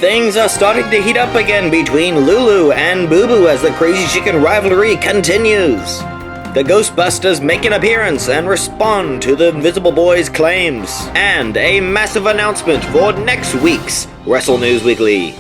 Things are starting to heat up again between Lulu and BooBoo as the Crazy Chicken rivalry continues. The Ghostbusters make an appearance and respond to the Invisible Bois' claims, and a massive announcement for next week's Wrestle News Weekly.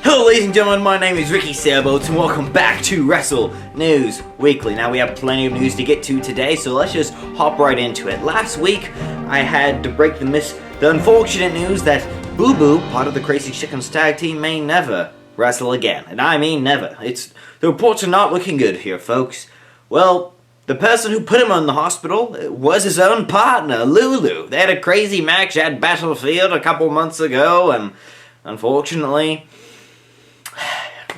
Hello ladies and gentlemen, my name is Ricky Sailboat and welcome back to Wrestle News Weekly. Now we have plenty of news to get to today, so let's just hop right into it. Last week, I had to break the unfortunate news that BooBoo, part of the Crazy Chicken's tag team, may never wrestle again. And I mean never. The reports are not looking good here, folks. Well, the person who put him in the hospital was his own partner, Lulu. They had a crazy match at Battlefield a couple months ago, and unfortunately,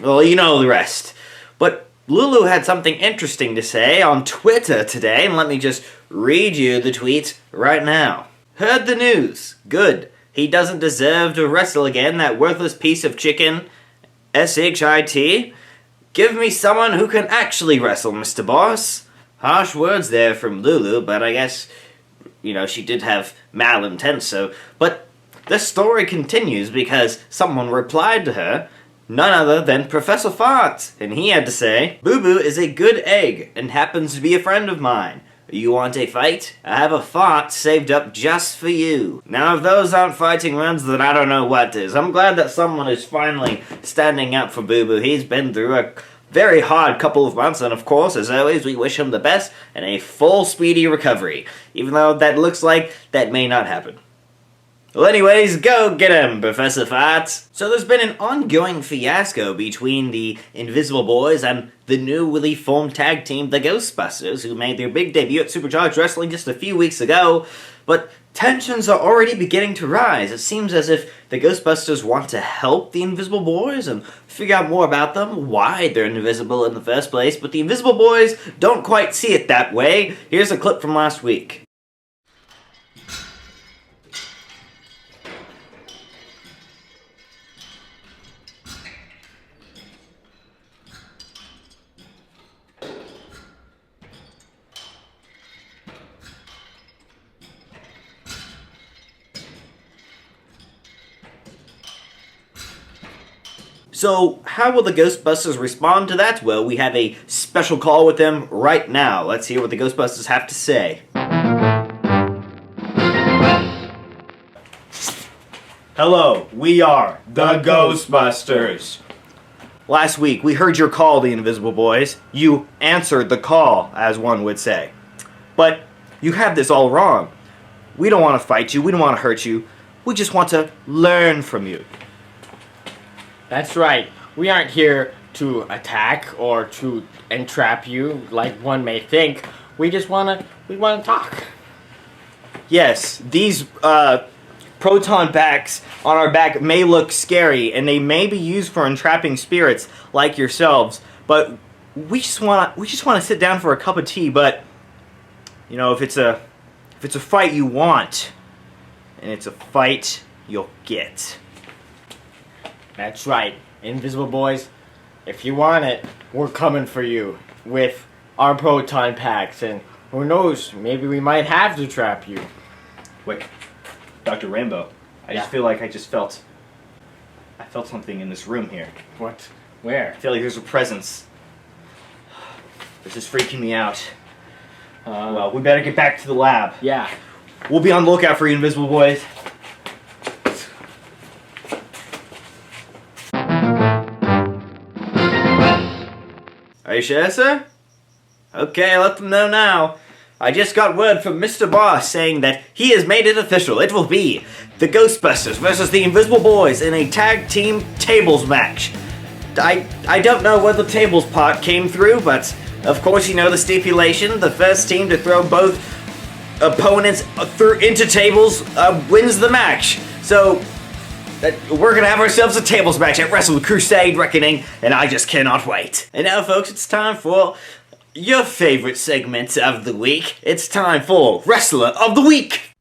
well, you know the rest. But Lulu had something interesting to say on Twitter today, and let me just read you the tweet right now. Heard the news. Good. He doesn't deserve to wrestle again, that worthless piece of chicken. S-H-I-T. Give me someone who can actually wrestle, Mr. Boss. Harsh words there from Lulu, but I guess, she did have malintent, But the story continues because someone replied to her, none other than Professor Fart, and he had to say, BooBoo is a good egg and happens to be a friend of mine. You want a fight? I have a fart saved up just for you. Now, if those aren't fighting words, then I don't know what is. I'm glad that someone is finally standing up for BooBoo. He's been through a very hard couple of months, and of course, as always, we wish him the best and a full, speedy recovery. Even though that looks like that may not happen. Well, anyways, go get him, Professor Farts. So there's been an ongoing fiasco between the Invisible Bois and the newly formed tag team, the Ghostbusters, who made their big debut at SuperCharged Wrestling just a few weeks ago. But tensions are already beginning to rise. It seems as if the Ghostbusters want to help the Invisible Bois and figure out more about them, why they're invisible in the first place. But the Invisible Bois don't quite see it that way. Here's a clip from last week. So, how will the Ghostbusters respond to that? Well, we have a special call with them right now. Let's hear what the Ghostbusters have to say. Hello, we are the Ghostbusters. Last week, we heard your call, the Invisible Bois. You answered the call, as one would say. But you have this all wrong. We don't want to fight you. We don't want to hurt you. We just want to learn from you. That's right. We aren't here to attack or to entrap you like one may think. We want to talk. Yes, these proton packs on our back may look scary and they may be used for entrapping spirits like yourselves, but we just want to sit down for a cup of tea, but if it's a fight you want and it's a fight you'll get. That's right, Invisible Bois. If you want it, we're coming for you with our proton packs, and who knows, maybe we might have to trap you. Wait, Dr. Rainbow, I just feel like I felt something in this room here. What? Where? I feel like there's a presence. This is freaking me out. Well, we better get back to the lab. Yeah. We'll be on the lookout for you, Invisible Bois. Are you sure, sir? Okay, let them know now. I just got word from Mr. Boss saying that he has made it official. It will be the Ghostbusters versus the Invisible Bois in a tag team tables match. I don't know where the tables part came through, but of course you know the stipulation. The first team to throw both opponents into tables wins the match. So we're gonna have ourselves a tables match at Wrestle Crusade Reckoning, and I just cannot wait. And now, folks, it's time for your favorite segment of the week. It's time for Wrestler of the Week.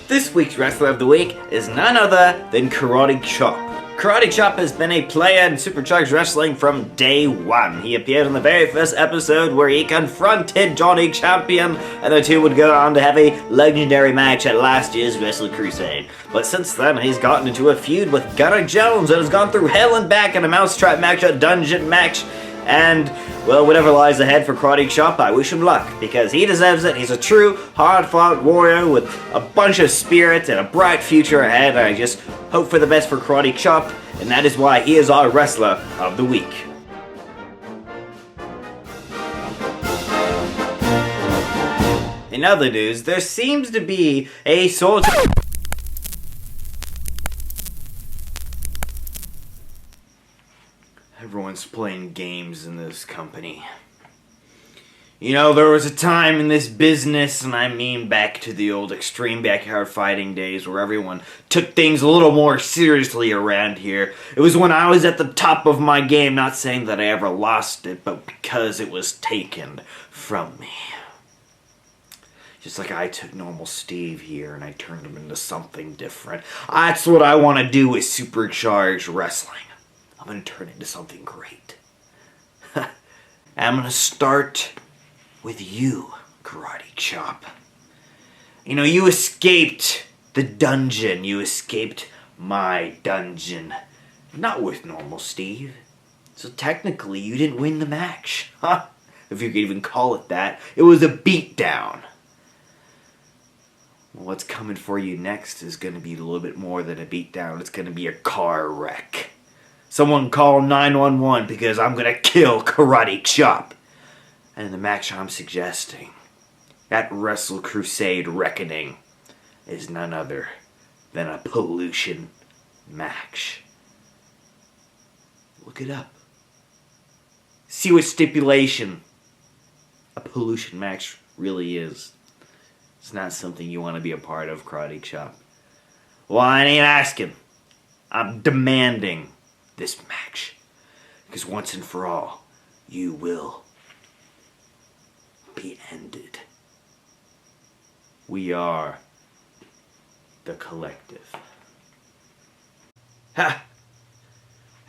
This week's Wrestler of the Week is none other than Karate Chop. Karate Chop has been a player in SuperCharged Wrestling from day one. He appeared in the very first episode where he confronted Johnny Champion, and the two would go on to have a legendary match at last year's Wrestle Crusade. But since then, he's gotten into a feud with Gunnar Jones and has gone through hell and back in a mousetrap match, a dungeon match, and, well, whatever lies ahead for Karate Chop, I wish him luck, because he deserves it. He's a true, hard-fought warrior with a bunch of spirit and a bright future ahead, and I just hope for the best for Karate Chop, and that is why he is our Wrestler of the Week. In other news, there seems to be a sort of... Everyone's playing games in this company. You know, there was a time in this business, and I mean back to the old extreme backyard fighting days where everyone took things a little more seriously around here. It was when I was at the top of my game, not saying that I ever lost it, but because it was taken from me. Just like I took normal Steve here and I turned him into something different. That's what I want to do with SuperCharged Wrestling. I'm going to turn into something great. I'm going to start with you, Karate Chop. You know, you escaped the dungeon. You escaped my dungeon. Not with normal Steve. So technically, you didn't win the match. Huh? If you could even call it that. It was a beatdown. What's coming for you next is going to be a little bit more than a beatdown. It's going to be a car wreck. Someone call 911 because I'm going to kill Karate Chop. And in the match I'm suggesting, that Wrestle Crusade Reckoning is none other than a pollution match. Look it up. See what stipulation a pollution match really is. It's not something you want to be a part of, Karate Chop. Well, I ain't asking. I'm demanding this match. Because once and for all, you will be ended. We are the collective. How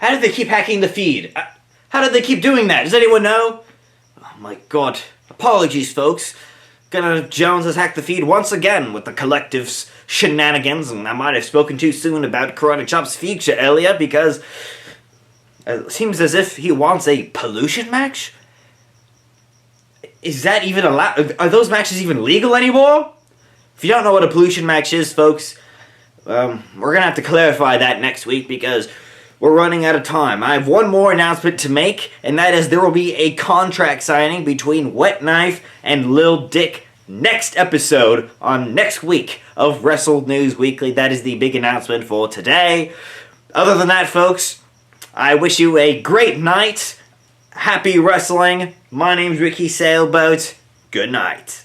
did they keep hacking the feed? How did they keep doing that? Does anyone know? Oh my god. Apologies, folks. Gunnar Jones has hacked the feed once again with the collective's shenanigans, and I might have spoken too soon about Karate Chop's feature earlier because it seems as if he wants a pollution match? Is that even allowed? Are those matches even legal anymore? If you don't know what a pollution match is, folks, we're going to have to clarify that next week because we're running out of time. I have one more announcement to make, and that is there will be a contract signing between Wet Knife and Lil Dick next episode on next week of Wrestle News Weekly. That is the big announcement for today. Other than that, folks, I wish you a great night. Happy wrestling. My name's Ricky Sailboat. Good night.